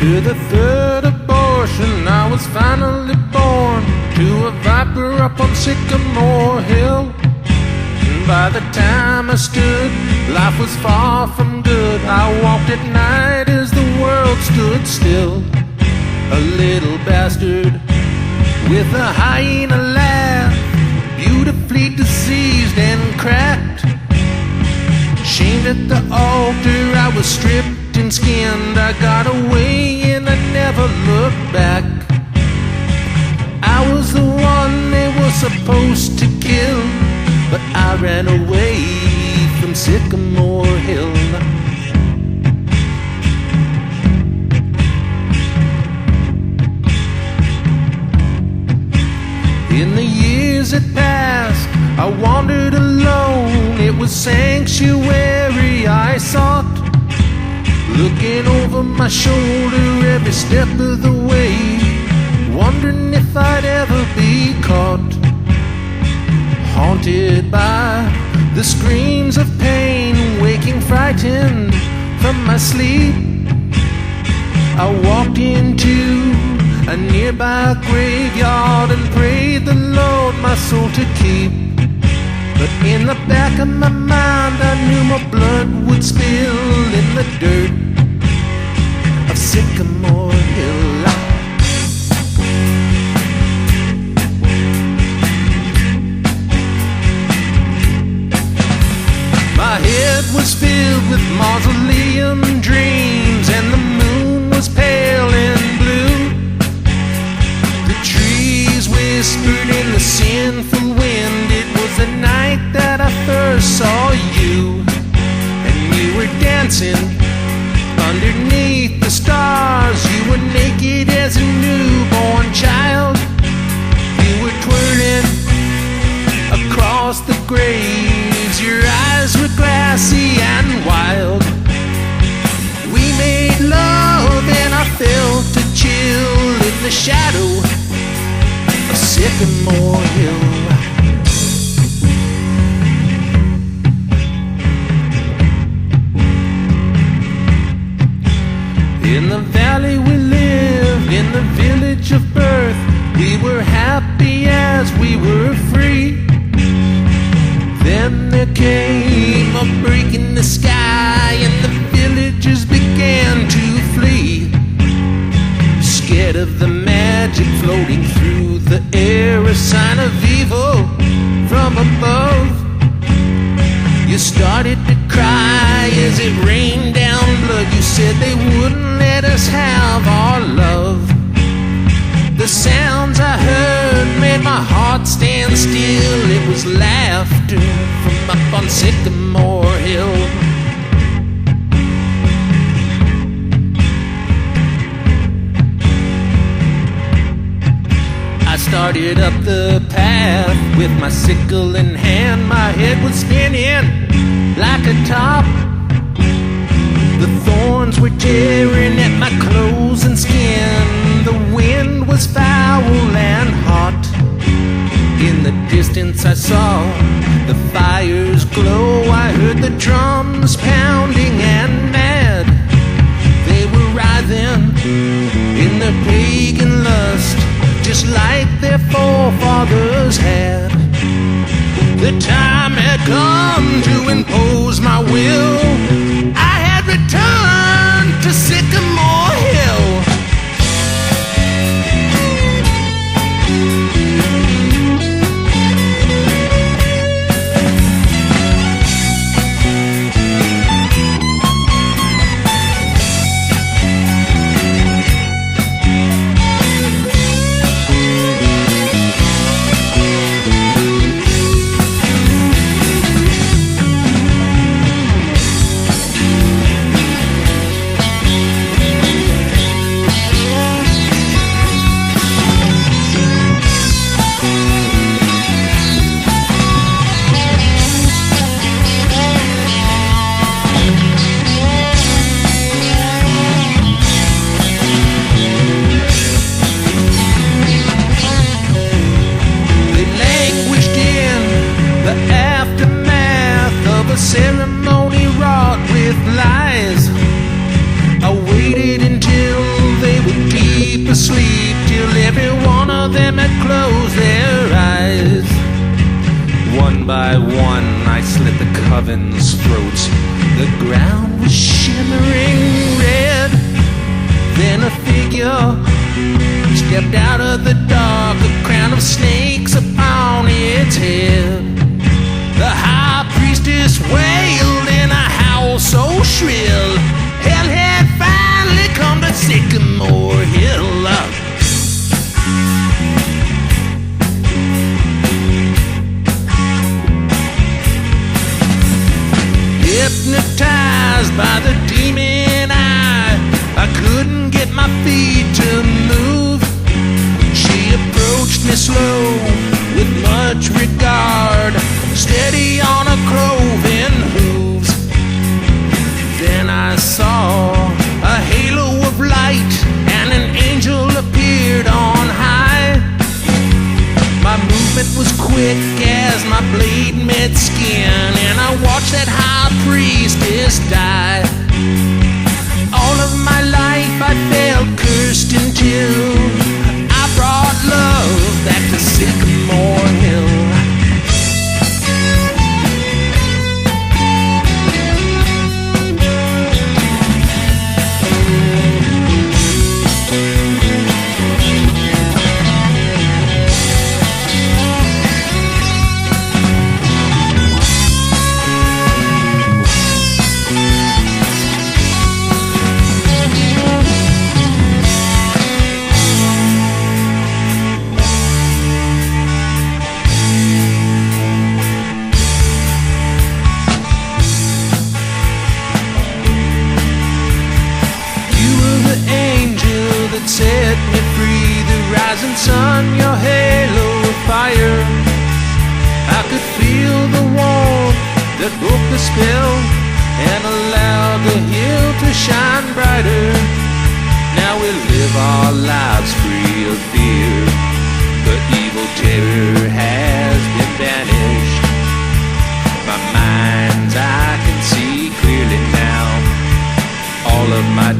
To the third abortion, I was finally born to a viper up on Sycamore Hill. And by the time I stood, life was far from good. I walked at night as the world stood still. A little bastard with a hyena laugh, beautifully diseased and cracked. Shamed at the altar, I was stripped and skinned. I got away and I never looked back. I was the one they were supposed to kill, but I ran away from Sycamore Hill. In the years that passed, I wandered alone. It was sanctuary I sought, looking over my shoulder every step of the way, wondering if I'd ever be caught. Haunted by the screams of pain, waking frightened from my sleep, I walked into a nearby graveyard and prayed the Lord my soul to keep. But in the back of my mind, I knew my blood would spill in the dirt of Sycamore Hill. My head was filled with mausoleum dreams, and the moon was pale and blue. The trees whispered in the sinful wind. It was the night that I first saw you, and you were dancing underneath the stars. You were naked as a newborn child. You were twirling across the graves. Your eyes were glassy and wild. We made love and I felt a chill in the shadow of Sycamore Hill. In the valley we lived, in the village of birth, we were happy as we were free. Then there came a break in the sky, and the villagers began to flee, scared of the magic floating through the air, a sign of evil from above. You started to cry as it rained down blood. You said they wouldn't let us have our love. The sounds I heard made my heart stand still. It was laughter from up on Sycamore Hill. I started up the path with my sickle in hand. My head was spinning like a top. The thorns were tearing at my clothes and skin. The wind was foul and hot. In the distance I saw the fire's glow. I heard the drums pounding and mad. They were writhing in their pagan lust, just like their forefathers had. The time had come to impose my will. I had returned to Sycamore Hill. One by one I slit the coven's throats. The ground was shimmering red. Then a figure stepped out of the dark, a crown of snakes upon its head. The high priestess wailed in a howl so shrill. Hell had finally come to Sycamore Hill. Hypnotized by the demon eye, I couldn't get my feet to move. She approached me slow with much regard, steady on her cloven hooves. Then I saw a halo of light and an angel appeared on high. My movement was quick as my blade met skin, and I watched that high priestess die. All of my life I felt cursed until I brought love back to Sycamore Hill. Set me free, the rising sun, your halo of fire. I could feel the warmth that broke the spell and allowed the hill to shine brighter. Now we live our lives free of fear. The evil terror has been banished. My mind's eye can see clearly now. All of my